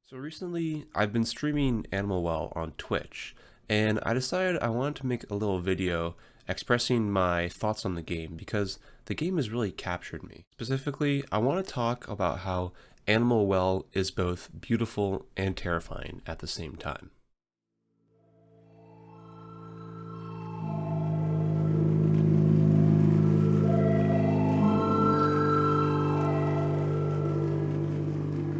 So recently, I've been streaming Animal Well on Twitch, and I decided I wanted to make a little video expressing my thoughts on the game because the game has really captured me. Specifically, I want to talk about how Animal Well is both beautiful and terrifying at the same time.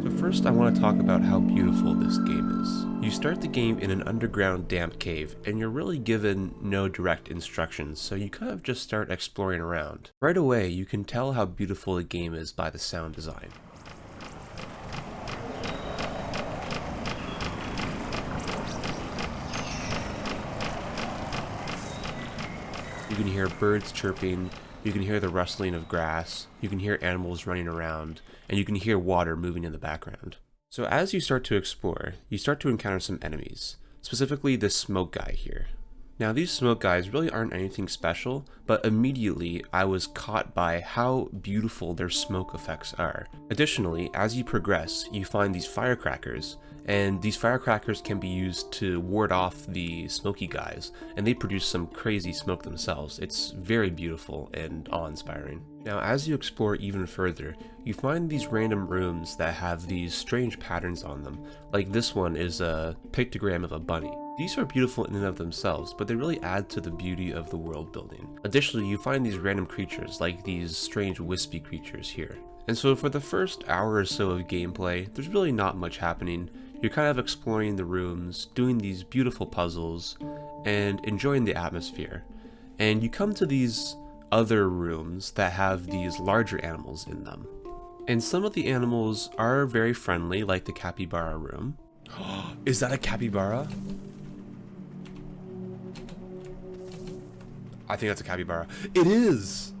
So first I want to talk about how beautiful this game is. You start the game in an underground damp cave, and you're really given no direct instructions, so you kind of just start exploring around. Right away, you can tell how beautiful the game is by the sound design. You can hear birds chirping, you can hear the rustling of grass, you can hear animals running around, and you can hear water moving in the background. So as you start to explore, you start to encounter some enemies, specifically this smoke guy here. Now these smoke guys really aren't anything special, but immediately I was caught by how beautiful their smoke effects are. Additionally, as you progress, you find these firecrackers, and these firecrackers can be used to ward off the smoky guys, and they produce some crazy smoke themselves. It's very beautiful and awe-inspiring. Now as you explore even further, you find these random rooms that have these strange patterns on them, like this one is a pictogram of a bunny. These are beautiful in and of themselves, but they really add to the beauty of the world building. Additionally, you find these random creatures, like these strange wispy creatures here. And so for the first hour or so of gameplay, there's really not much happening. You're kind of exploring the rooms, doing these beautiful puzzles, and enjoying the atmosphere. And you come to these other rooms that have these larger animals in them. And some of the animals are very friendly, like the capybara room. Is that a capybara? I think that's a capybara. It is!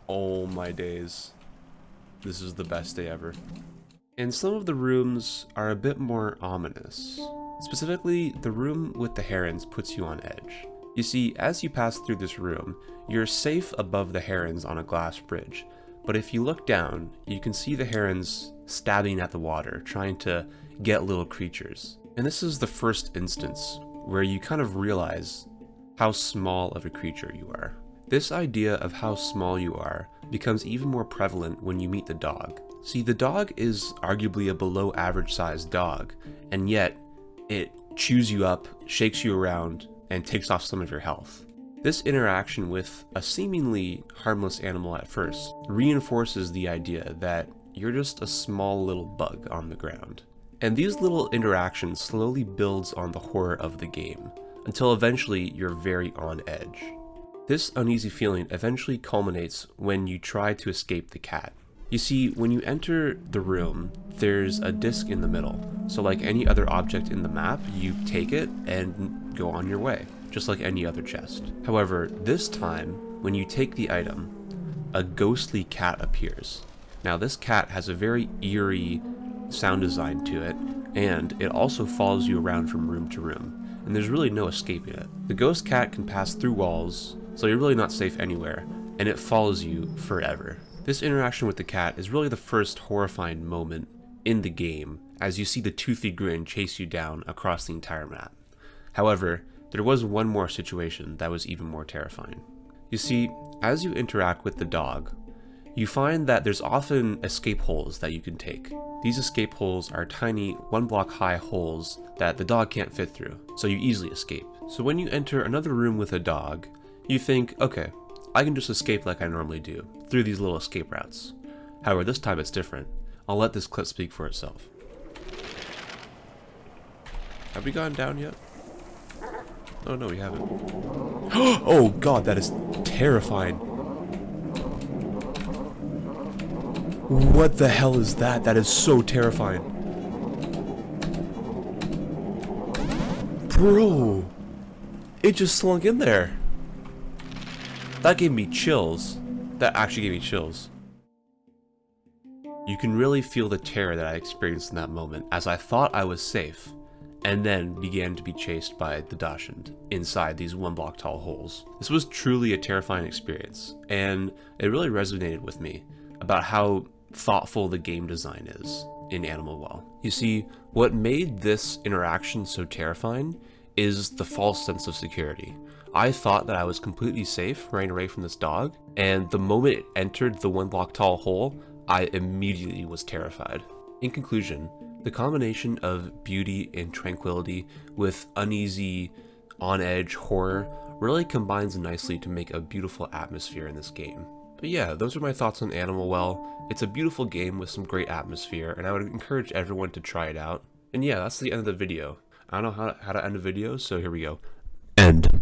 Oh my days. This is the best day ever. And some of the rooms are a bit more ominous. Specifically, the room with the herons puts you on edge. You see, as you pass through this room, you're safe above the herons on a glass bridge. But if you look down, you can see the herons stabbing at the water, trying to get little creatures. And this is the first instance where you kind of realize how small of a creature you are. This idea of how small you are becomes even more prevalent when you meet the dog. See, the dog is arguably a below average sized dog, and yet it chews you up, shakes you around, and takes off some of your health. This interaction with a seemingly harmless animal at first reinforces the idea that you're just a small little bug on the ground. And these little interactions slowly builds on the horror of the game, until eventually you're very on edge. This uneasy feeling eventually culminates when you try to escape the cat. You see, when you enter the room, there's a disc in the middle, so like any other object in the map, you take it and go on your way, just like any other chest. However, this time, when you take the item, a ghostly cat appears. Now this cat has a very eerie sound design to it, and it also follows you around from room to room, and there's really no escaping it. The ghost cat can pass through walls, so you're really not safe anywhere, and it follows you forever. This interaction with the cat is really the first horrifying moment in the game, as you see the toothy grin chase you down across the entire map. However, there was one more situation that was even more terrifying. You see, as you interact with the dog, you find that there's often escape holes that you can take. These escape holes are tiny, 1-block high holes that the dog can't fit through, so you easily escape. So when you enter another room with a dog, you think, okay, I can just escape like I normally do, through these little escape routes. However, this time it's different. I'll let this clip speak for itself. Have we gone down yet? Oh no, we haven't. Oh god, that is terrifying. What the hell is that? That is so terrifying. Bro! It just slunk in there. That gave me chills. That actually gave me chills. You can really feel the terror that I experienced in that moment, as I thought I was safe, and then began to be chased by the Dachshund inside these 1-block tall holes. This was truly a terrifying experience, and it really resonated with me about how thoughtful the game design is. in Animal Well. You see, what made this interaction so terrifying is the false sense of security. I thought that I was completely safe running away from this dog, and the moment it entered the 1 block tall hole, I immediately was terrified. In conclusion, the combination of beauty and tranquility with uneasy, on-edge horror really combines nicely to make a beautiful atmosphere in this game. But yeah, those are my thoughts on Animal Well. It's a beautiful game with some great atmosphere, and I would encourage everyone to try it out. And yeah, that's the end of the video. I don't know how to end a video, so here we go. End.